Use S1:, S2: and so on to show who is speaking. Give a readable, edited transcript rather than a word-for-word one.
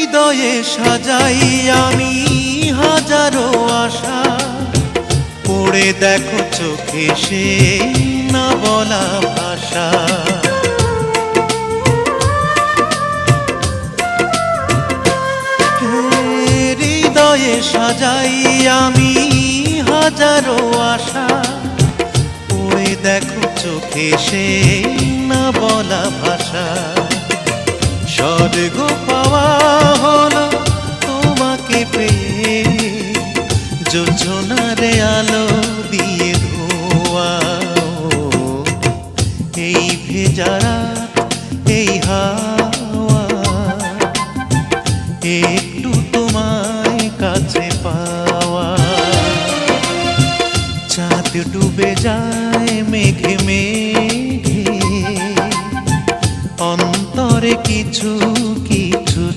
S1: হৃদয়ে সাজাই আমি হাজারো আশা, পড়ে দেখো চোখে সে না বলা ভাষা। হৃদয়ে সাজাই আমি হাজারো আশা, পড়ে দেখো চোখে সে না বলা ভাষা। স্বর্গ পাওয়া হলো তোমাকে পেয়ে, যোজনারে আলো দিয়ে ধোয়া। এই ভেজা রাত, এই হাওয়া, একটু তোমায় কাছে পাওয়া। চাঁদ ডুবে যায় মেঘে মেঘে, অন্তরে কিছু